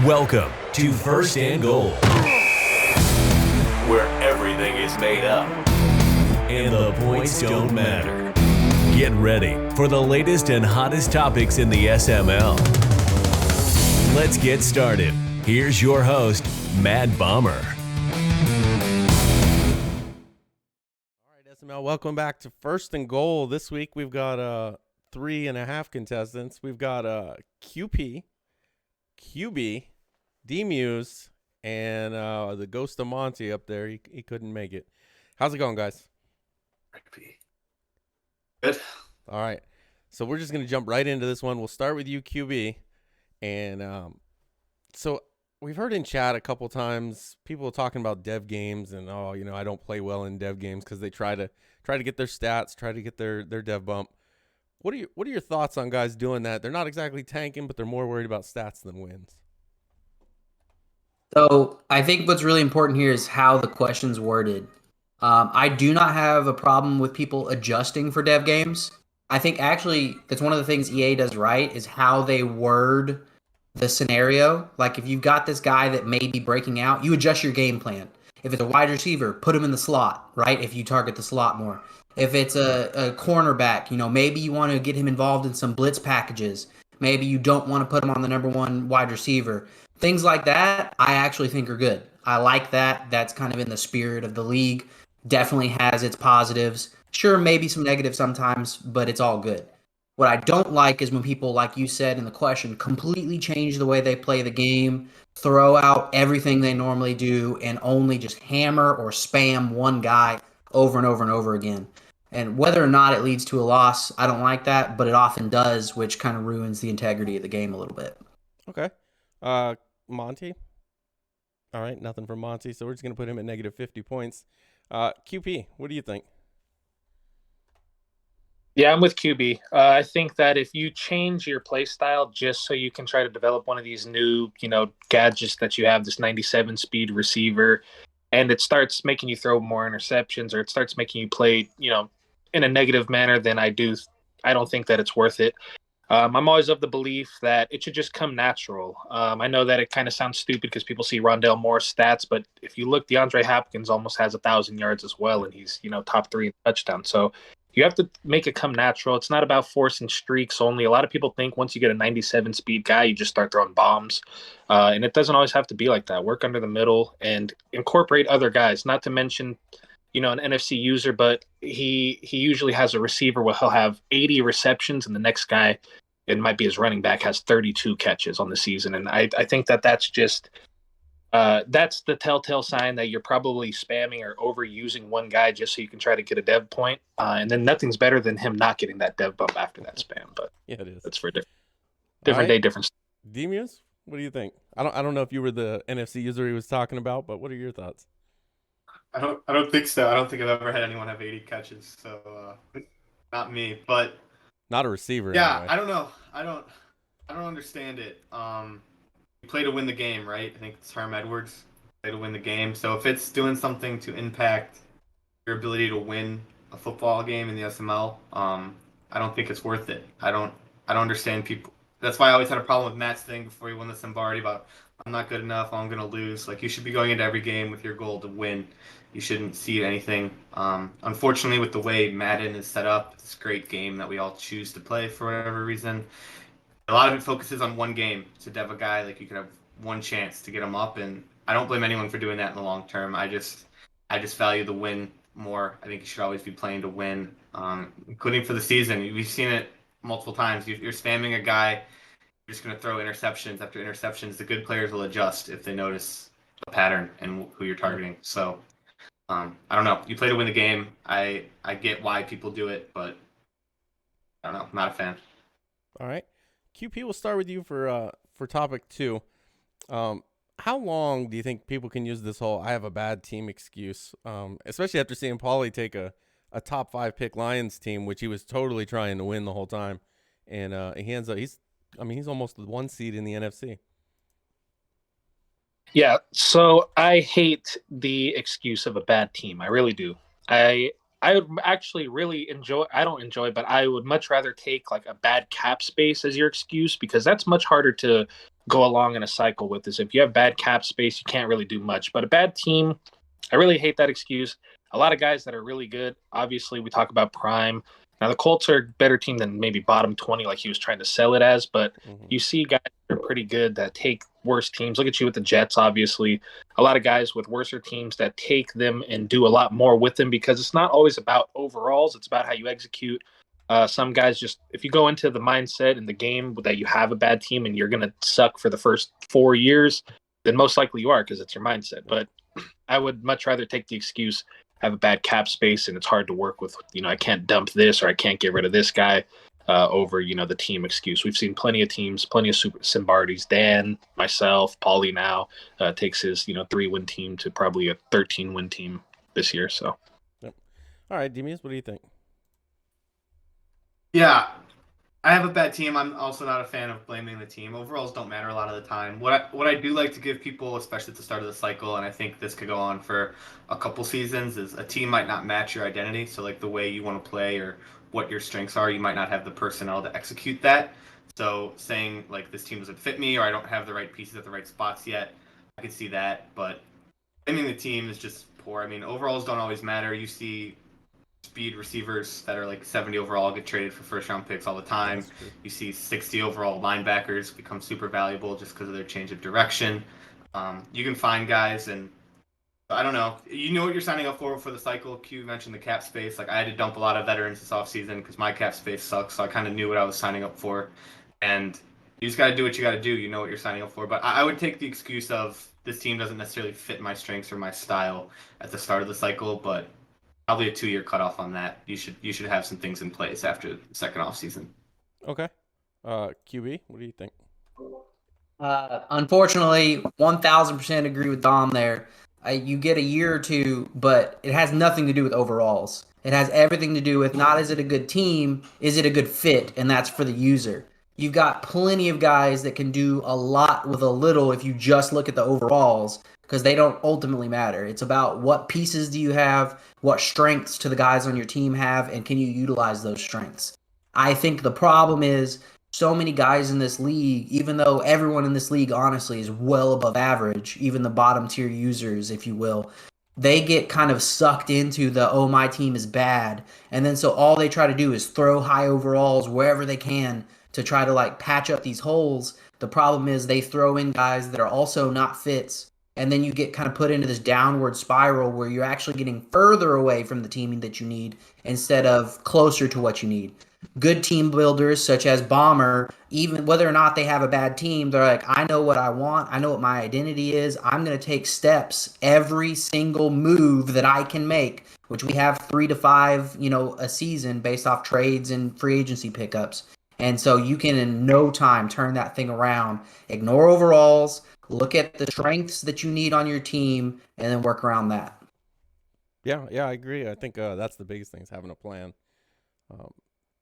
Welcome to First and Goal, where everything is made up and the points don't matter. Get ready for the latest and hottest topics in the SML. Let's get started. Here's your host, Mad Bomber. All right, SML, welcome back to First and Goal. This week we've got 3.5 contestants. We've got QP, QB, D-Muse, and the ghost of Monty up there. He couldn't make it. How's it going, guys? Good. All right. So we're just going to jump right into this one. We'll start with you, QB. And so we've heard in chat a couple times people talking about dev games and, I don't play well in dev games because they try to get their stats, try to get their dev bump. What are your thoughts on guys doing that? They're not exactly tanking, but they're more worried about stats than wins. So I think what's really important here is how the question's worded. I do not have a problem with people adjusting for dev games. I think actually that's one of the things EA does right is how they word the scenario. Like if you've got this guy that may be breaking out, you adjust your game plan. If it's a wide receiver, put him in the slot, right? If you target the slot more. If it's a cornerback, maybe you want to get him involved in some blitz packages. Maybe you don't want to put him on the number one wide receiver. Things like that, I actually think are good. I like that. That's kind of in the spirit of the league. Definitely has its positives. Sure, maybe some negatives sometimes, but it's all good. What I don't like is when people, like you said in the question, completely change the way they play the game, throw out everything they normally do, and only just hammer or spam one guy over and over and over again. And whether or not it leads to a loss, I don't like that, but it often does, which kind of ruins the integrity of the game a little bit. Okay. Monty? All right, nothing from Monty, so we're just going to put him at negative 50 points. QP, what do you think? Yeah, I'm with QB. I think that if you change your play style just so you can try to develop one of these new, gadgets that you have, this 97 speed receiver, and it starts making you throw more interceptions or it starts making you play, in a negative manner, then I don't think that it's worth it. I'm always of the belief that it should just come natural. I know that it kind of sounds stupid because people see Rondale Moore's stats, but if you look, DeAndre Hopkins almost has 1,000 yards as well, and he's top 3 in touchdowns. So you have to make it come natural. It's not about forcing streaks only. A lot of people think once you get a 97 speed guy, you just start throwing bombs, and it doesn't always have to be like that. Work under the middle and incorporate other guys. Not to mention, an NFC user, but he usually has a receiver where he'll have 80 receptions and the next guy, it might be his running back, has 32 catches on the season. And I think that's just that's the telltale sign that you're probably spamming or overusing one guy just so you can try to get a dev point. And then nothing's better than him not getting that dev bump after that spam. But yeah, it is. That's for different day, different. D-Muse, what do you think? I don't know if you were the NFC user he was talking about, but what are your thoughts? I don't think so. I don't think I've ever had anyone have 80 catches, so not me. But not a receiver. Yeah, anyway. I don't know. I don't understand it. You play to win the game, right? I think it's Herm Edwards. Play to win the game. So if it's doing something to impact your ability to win a football game in the SML, I don't think it's worth it. I don't understand people. That's why I always had a problem with Matt's thing before he won the Simbardi about I'm not good enough, I'm going to lose. Like, you should be going into every game with your goal to win. You shouldn't see anything. Unfortunately, with the way Madden is set up, it's a great game that we all choose to play for whatever reason. A lot of it focuses on one game. To dev a guy, like, you can have one chance to get him up, and I don't blame anyone for doing that in the long term. I just value the win more. I think you should always be playing to win, including for the season. We've seen it multiple times. You're spamming a guy, you're just going to throw interceptions after interceptions. The good players will adjust if they notice a pattern and who you're targeting. So I don't know. You play to win the game. I get why people do it, but I don't know. I'm not a fan. All right. QP, we'll start with you for topic 2. How long do you think people can use this whole I have a bad team excuse, especially after seeing Paulie take a top 5 pick Lions team, which he was totally trying to win the whole time, and he ends up he's almost the 1 seed in the NFC. Yeah, so I hate the excuse of a bad team. I really do. I would actually really enjoy, I don't enjoy, but I would much rather take like a bad cap space as your excuse, because that's much harder to go along in a cycle with is if you have bad cap space, you can't really do much. But a bad team, I really hate that excuse. A lot of guys that are really good, obviously, we talk about prime. Now, the Colts are a better team than maybe bottom 20, like he was trying to sell it as, but you see guys that are pretty good that take worse teams. Look at you with the Jets, obviously. A lot of guys with worser teams that take them and do a lot more with them because it's not always about overalls. It's about how you execute. Some guys just, if you go into the mindset in the game that you have a bad team and you're going to suck for the first 4 years, then most likely you are because it's your mindset. But I would much rather take the excuse, have a bad cap space and it's hard to work with, I can't dump this or I can't get rid of this guy over, the team excuse. We've seen plenty of teams, plenty of Super Simbardis, Dan, myself, Paulie now takes his, 3-win team to probably a 13-win team this year. So, Yep. All right, Demius, what do you think? Yeah, I have a bad team. I'm also not a fan of blaming the team. Overalls don't matter a lot of the time. What I do like to give people, especially at the start of the cycle, and I think this could go on for a couple seasons, is a team might not match your identity. So like the way you want to play or what your strengths are, you might not have the personnel to execute that. So saying like this team doesn't fit me or I don't have the right pieces at the right spots yet, I could see that. But blaming the team is just poor. I mean, overalls don't always matter. You see speed receivers that are like 70 overall get traded for first round picks all the time. You see 60 overall linebackers become super valuable just because of their change of direction. You can find guys, and I don't know. You know what you're signing up for the cycle. Q mentioned the cap space. Like I had to dump a lot of veterans this offseason because my cap space sucks. So I kind of knew what I was signing up for, and you just got to do what you got to do. You know what you're signing up for. But I would take the excuse of this team doesn't necessarily fit my strengths or my style at the start of the cycle, but probably a 2-year cutoff on that. You should have some things in place after the second off season. Okay. QB, what do you think? Unfortunately, 1000% agree with Dom there. You get a year or two, but it has nothing to do with overalls. It has everything to do with not is it a good team, is it a good fit, and that's for the user. You've got plenty of guys that can do a lot with a little if you just look at the overalls because they don't ultimately matter. It's about what pieces do you have, what strengths do the guys on your team have, and can you utilize those strengths? I think the problem is so many guys in this league, even though everyone in this league honestly is well above average, even the bottom tier users, if you will, they get kind of sucked into the, oh, my team is bad. And then so all they try to do is throw high overalls wherever they can to try to like patch up these holes. The problem is they throw in guys that are also not fits. And then you get kind of put into this downward spiral where you're actually getting further away from the teaming that you need instead of closer to what you need. Good team builders such as Bomber, even whether or not they have a bad team, they're like, I know what I want. I know what my identity is. I'm going to take steps every single move that I can make, which we have 3 to 5, a season based off trades and free agency pickups. And so you can in no time turn that thing around, ignore overalls, look at the strengths that you need on your team, and then work around that. Yeah, I agree. I think that's the biggest thing is having a plan.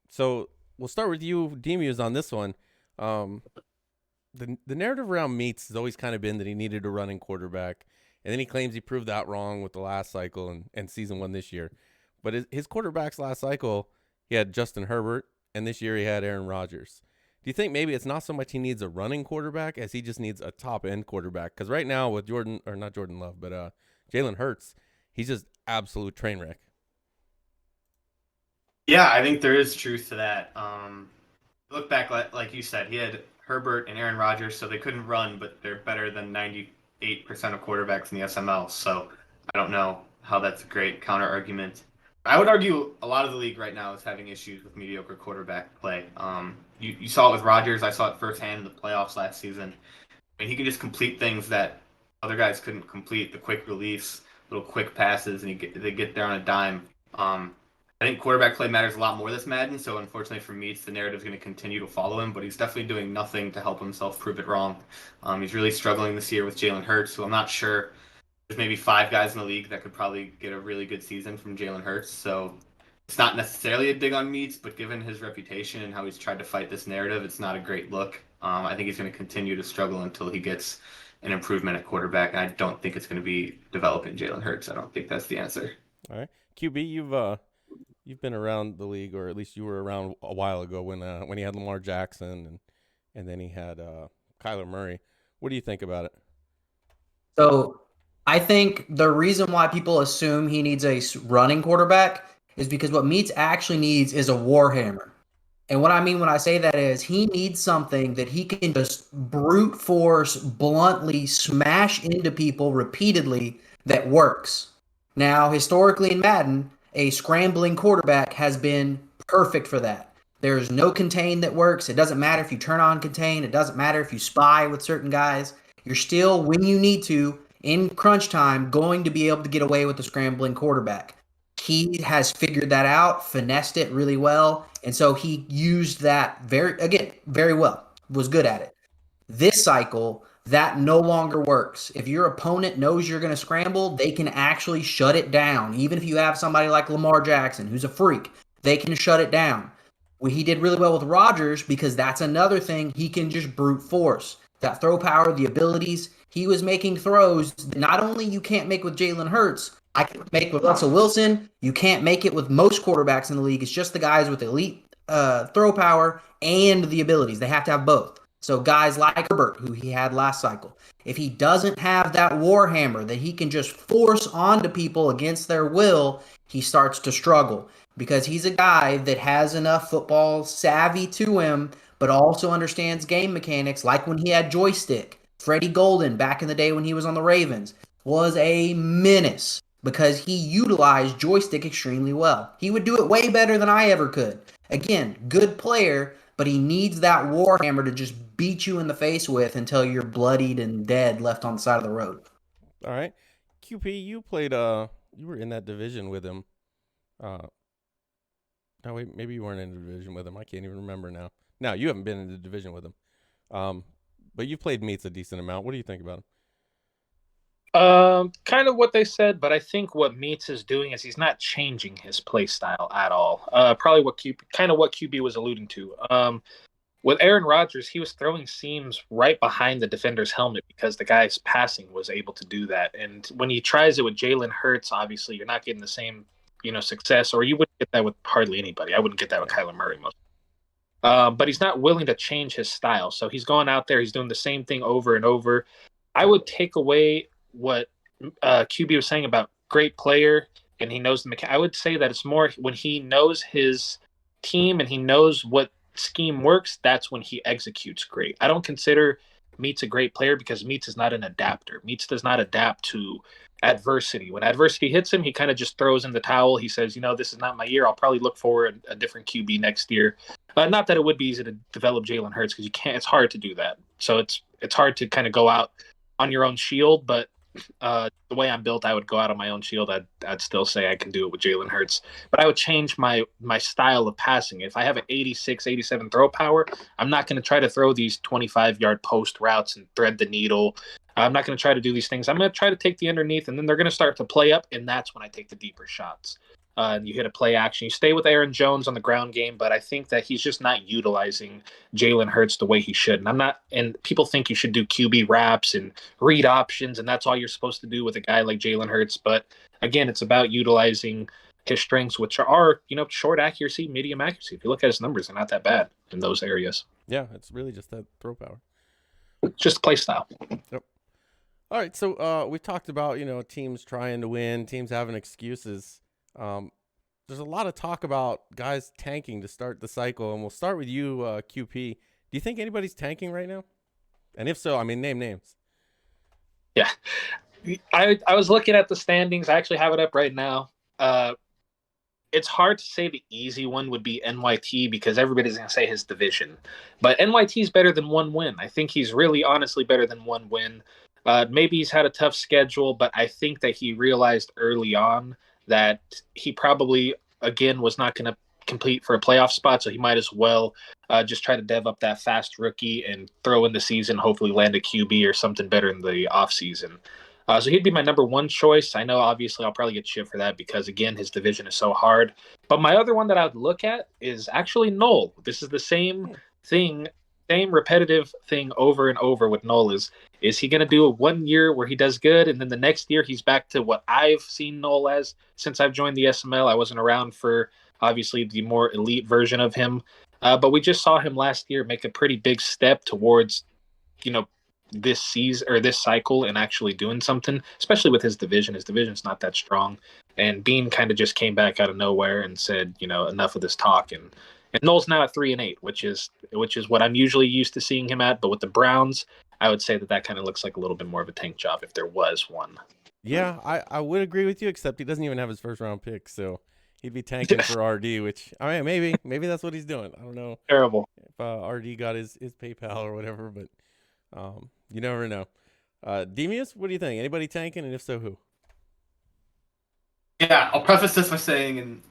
So we'll start with you, Demius, on this one. The narrative around Meats has always kind of been that he needed a running quarterback, and then he claims he proved that wrong with the last cycle and season 1 this year. But his quarterbacks last cycle, he had Justin Herbert, and this year he had Aaron Rodgers. Do you think maybe it's not so much he needs a running quarterback as he just needs a top-end quarterback? Because right now with not Jordan Love, but Jalen Hurts, he's just absolute train wreck. Yeah, I think there is truth to that. Look back, like you said, he had Herbert and Aaron Rodgers, so they couldn't run, but they're better than 98% of quarterbacks in the SML. So I don't know how that's a great counter argument. I would argue a lot of the league right now is having issues with mediocre quarterback play. You saw it with Rodgers. I saw it firsthand in the playoffs last season. I mean, he can just complete things that other guys couldn't complete. The quick release, little quick passes, and they get there on a dime. I think quarterback play matters a lot more this Madden, so unfortunately for me, the narrative is going to continue to follow him, but he's definitely doing nothing to help himself prove it wrong. He's really struggling this year with Jalen Hurts, so I'm not sure. There's maybe 5 guys in the league that could probably get a really good season from Jalen Hurts, so it's not necessarily a dig on Meats, but given his reputation and how he's tried to fight this narrative, it's not a great look. I think he's going to continue to struggle until he gets an improvement at quarterback, and I don't think it's going to be developing Jalen Hurts. I don't think that's the answer. All right. QB, you've been around the league, or at least you were around a while ago when he had Lamar Jackson and then he had Kyler Murray. What do you think about it? So I think the reason why people assume he needs a running quarterback is because what Meats actually needs is a warhammer. And what I mean when I say that is he needs something that he can just brute force, bluntly smash into people repeatedly that works. Now, historically in Madden, a scrambling quarterback has been perfect for that. There's no contain that works. It doesn't matter if you turn on contain. It doesn't matter if you spy with certain guys. You're still, when you need to, in crunch time, going to be able to get away with the scrambling quarterback. He has figured that out, finessed it really well, and so he used that very well. Was good at it. This cycle, that no longer works. If your opponent knows you're going to scramble, they can actually shut it down. Even if you have somebody like Lamar Jackson, who's a freak, they can shut it down. Well, he did really well with Rodgers because that's another thing he can just brute force. That throw power, the abilities. He was making throws that not only you can't make with Jalen Hurts, I can make with Russell Wilson. You can't make it with most quarterbacks in the league. It's just the guys with elite throw power and the abilities. They have to have both. So guys like Herbert, who he had last cycle, if he doesn't have that warhammer that he can just force onto people against their will, he starts to struggle because he's a guy that has enough football savvy to him, but also understands game mechanics, like when he had joystick. Freddie Golden, back in the day when he was on the Ravens, was a menace because he utilized joystick extremely well. He would do it way better than I ever could. Again, good player, but he needs that warhammer to just beat you in the face with until you're bloodied and dead left on the side of the road. All right. QP, you played you were in that division with him. No, wait, maybe you weren't in the division with him. I can't even remember now. No, you haven't been in the division with him. But you played Meats a decent amount. What do you think about him? Kind of what they said, but I think what Meats is doing is he's not changing his play style at all. Probably what QB was alluding to. With Aaron Rodgers, he was throwing seams right behind the defender's helmet because the guy's passing was able to do that. And when he tries it with Jalen Hurts, obviously you're not getting the same, success, or you wouldn't get that with hardly anybody. I wouldn't get that with Kyler Murray most. But he's not willing to change his style. So he's going out there, he's doing the same thing over and over. I would take away what QB was saying about great player and he knows the mechanic. I would say that it's more when he knows his team and he knows what scheme works, that's when he executes great. I don't consider Meats a great player because Meats is not an adapter. Meats does not adapt to adversity. When adversity hits him, he kind of just throws in the towel. He says, this is not my year. I'll probably look for a different QB next year. Not that it would be easy to develop Jalen Hurts because you can't. It's hard to do that. So it's hard to kind of go out on your own shield, but the way I'm built, I would go out on my own shield. I'd still say I can do it with Jalen Hurts, but I would change my style of passing. If I have an 86, 87 throw power, I'm not going to try to throw these 25-yard post routes and thread the needle. I'm not going to try to do these things. I'm going to try to take the underneath, and then they're going to start to play up, and that's when I take the deeper shots. And you hit a play action. You stay with Aaron Jones on the ground game, but I think that he's just not utilizing Jalen Hurts the way he should. And people think you should do QB wraps and read options, and that's all you're supposed to do with a guy like Jalen Hurts. But again, it's about utilizing his strengths, which are, short accuracy, medium accuracy. If you look at his numbers, they're not that bad in those areas. Yeah, it's really just that throw power. Just play style. Yep. All right, so we talked about, teams trying to win, teams having excuses. There's a lot of talk about guys tanking to start the cycle, and we'll start with you, QP. Do you think anybody's tanking right now? And if so, name names. Yeah. I was looking at the standings. I actually have it up right now. It's hard to say the easy one would be NYT because everybody's going to say his division. But NYT is better than one win. I think he's really honestly better than one win. Maybe he's had a tough schedule, but I think that he realized early on that he probably, again, was not going to compete for a playoff spot, so he might as well just try to dev up that fast rookie and throw in the season, hopefully land a QB or something better in the offseason. So he'd be my number one choice. I know, obviously, I'll probably get shit for that because, again, his division is so hard. But my other one that I'd look at is actually Noel. This is the same thing, same repetitive thing over and over with Noel is he going to do a 1 year where he does good, and then the next year he's back to what I've seen Noel as since I've joined the SML. I wasn't around for, obviously, the more elite version of him. But we just saw him last year make a pretty big step towards this season or this cycle and actually doing something, especially with his division. His division's not that strong. And Bean kind of just came back out of nowhere and said, enough of this talk. And Noel's now at 3-8, which is what I'm usually used to seeing him at. But with the Browns, I would say that kind of looks like a little bit more of a tank job if there was one. Yeah, I would agree with you, except he doesn't even have his first round pick, so he'd be tanking for RD, which I mean maybe that's what he's doing. I don't know. Terrible. If RD got his PayPal or whatever, but you never know. Demius, what do you think? Anybody tanking, and if so, who? Yeah, I'll preface this by saying, in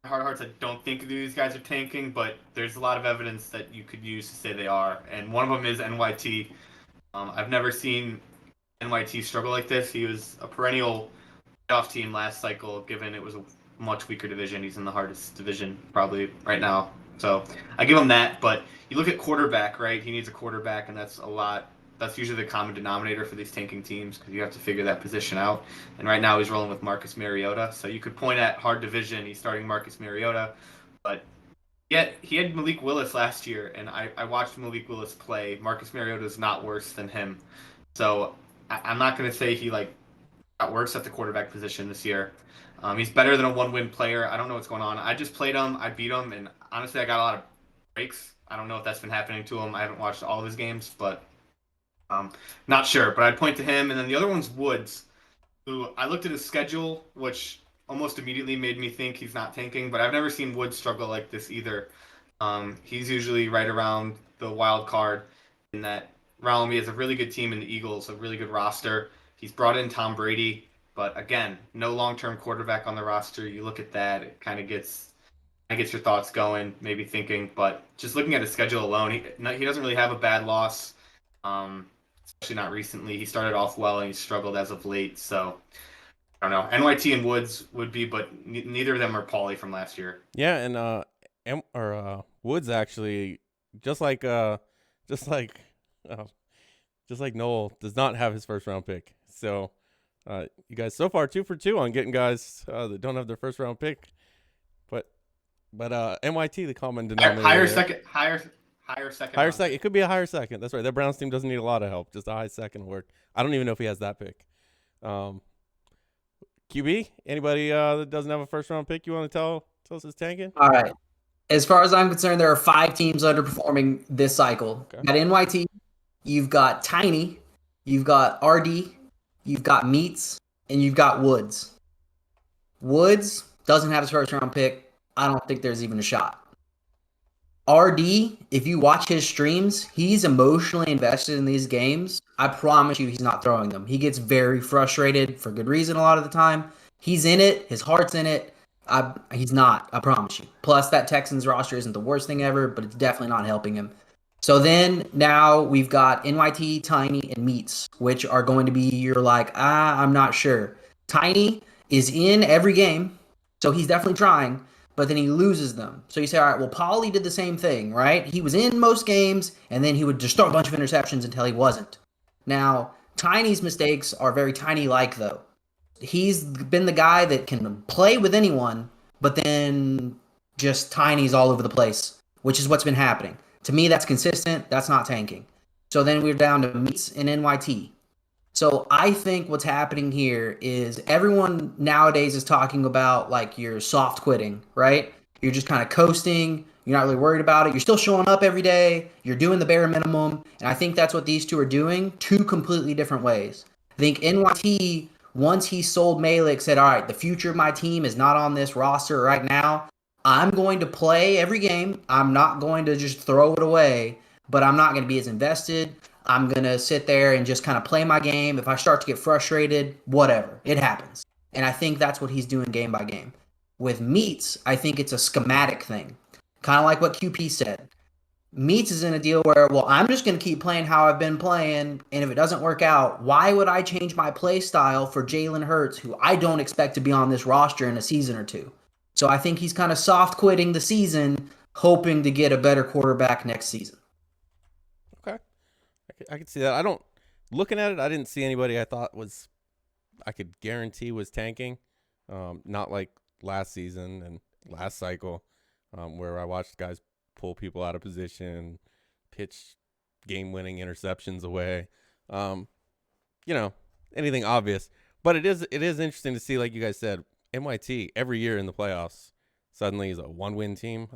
my heart of hearts, I don't think these guys are tanking, but there's a lot of evidence that you could use to say they are, and one of them is NYT. I've never seen NYT struggle like this. He was a perennial playoff team last cycle, given it was a much weaker division. He's in the hardest division probably right now. So I give him that. But you look at quarterback, right? He needs a quarterback, and that's a lot. That's usually the common denominator for these tanking teams because you have to figure that position out. And right now he's rolling with Marcus Mariota. So you could point at hard division. He's starting Marcus Mariota. But yet he had Malik Willis last year, and I watched Malik Willis play. Marcus Mariota is not worse than him. So I'm not going to say he got worse at the quarterback position this year. He's better than a one-win player. I don't know what's going on. I just played him. I beat him, and honestly, I got a lot of breaks. I don't know if that's been happening to him. I haven't watched all of his games, but not sure. But I'd point to him, and then the other one's Woods, who I looked at his schedule, which almost immediately made me think he's not tanking, but I've never seen Woods struggle like this either. He's usually right around the wild card in that realm. He has a really good team in the Eagles, a really good roster. He's brought in Tom Brady, but again, no long-term quarterback on the roster. You look at that, it kind of gets your thoughts going, maybe thinking. But just looking at his schedule alone, he doesn't really have a bad loss, especially not recently. He started off well and he struggled as of late. So I don't know. NYT and Woods would be, but neither of them are Pauly from last year. Yeah, and Woods actually just like Noel does not have his first round pick. So you guys so far 2 for 2 on getting guys that don't have their first round pick. But NYT, the common denominator. Higher second. Higher second. It could be a higher second. That's right. That Browns team doesn't need a lot of help. Just a high second will work. I don't even know if he has that pick. QB, anybody that doesn't have a first round pick you want to tell us is tanking? All right. As far as I'm concerned, there are 5 teams underperforming this cycle. Okay. At NYT, you've got Tiny, you've got RD, you've got Meats, and you've got Woods. Woods doesn't have his first round pick. I don't think there's even a shot. RD, if you watch his streams, he's emotionally invested in these games. I promise you he's not throwing them. He gets very frustrated for good reason a lot of the time. He's in it. His heart's in it. He's not, I promise you. Plus, that Texans roster isn't the worst thing ever, but it's definitely not helping him. So then now we've got NYT, Tiny, and Meats, which are going to be, you're like, I'm not sure. Tiny is in every game, so he's definitely trying, but then he loses them. So you say, all right, well, Pauly did the same thing, right? He was in most games, and then he would just throw a bunch of interceptions until he wasn't. Now, Tiny's mistakes are very Tiny-like, though. He's been the guy that can play with anyone, but then just Tiny's all over the place, which is what's been happening. To me, that's consistent. That's not tanking. So then we're down to Meats and NYT. So I think what's happening here is everyone nowadays is talking about like you're soft quitting, right? You're just kind of coasting. You're not really worried about it. You're still showing up every day. You're doing the bare minimum. And I think that's what these two are doing, 2 completely different ways. I think NYT, once he sold Malik, said, all right, the future of my team is not on this roster right now. I'm going to play every game. I'm not going to just throw it away, but I'm not going to be as invested. I'm going to sit there and just kind of play my game. If I start to get frustrated, whatever. It happens. And I think that's what he's doing game by game. With Meats, I think it's a schematic thing. Kind of like what QP said. Meats is in a deal where, well, I'm just going to keep playing how I've been playing, and if it doesn't work out, why would I change my play style for Jalen Hurts, who I don't expect to be on this roster in a season or 2? So I think he's kind of soft quitting the season, hoping to get a better quarterback next season. Okay. I could see that. Looking at it, I didn't see anybody I thought I could guarantee was tanking. Not like last season and last cycle, where I watched guys pull people out of position, pitch game-winning interceptions away. Anything obvious. But it is interesting to see, like you guys said, NYT every year in the playoffs suddenly is a 1-win team.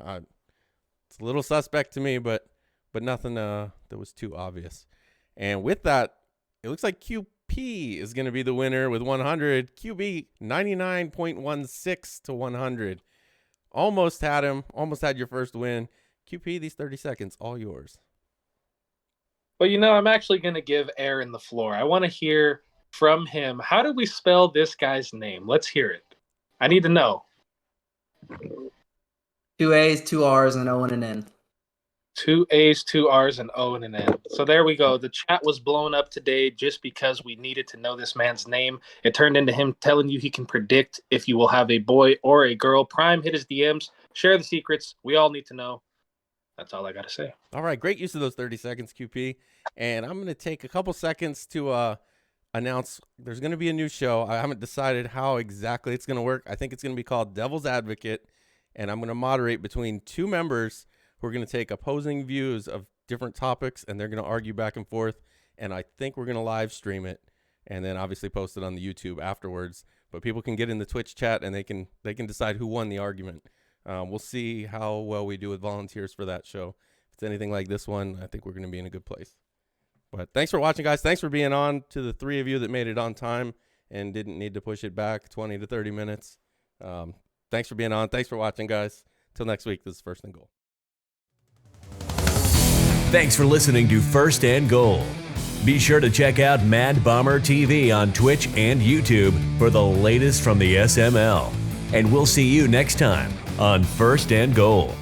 It's a little suspect to me, but nothing that was too obvious. And with that, it looks like QP is going to be the winner with 100. QB 99.16 to 100. Almost had him. Almost had your first win. QP, these 30 seconds, all yours. Well, I'm actually going to give Aaron the floor. I want to hear from him. How do we spell this guy's name? Let's hear it. I need to know. 2 A's, 2 R's, and O and an N. 2 A's, 2 R's, and O and an N. So there we go. The chat was blown up today just because we needed to know this man's name. It turned into him telling you he can predict if you will have a boy or a girl. Prime, hit his DMs. Share the secrets. We all need to know. That's all I got to say. All right. Great use of those 30 seconds, QP. And I'm going to take a couple seconds to announce there's going to be a new show. I haven't decided how exactly it's going to work. I think it's going to be called Devil's Advocate. And I'm going to moderate between two members who are going to take opposing views of different topics, and they're going to argue back and forth. And I think we're going to live stream it and then obviously post it on the YouTube afterwards. But people can get in the Twitch chat and they can decide who won the argument. We'll see how well we do with volunteers for that show. If it's anything like this one, I think we're going to be in a good place. But thanks for watching, guys. Thanks for being on. To the three of you that made it on time and didn't need to push it back 20 to 30 minutes. Thanks for being on. Thanks for watching, guys. Till next week, this is First and Goal. Thanks for listening to First and Goal. Be sure to check out Mad Bomber TV on Twitch and YouTube for the latest from the SML. And we'll see you next time on First and Goal.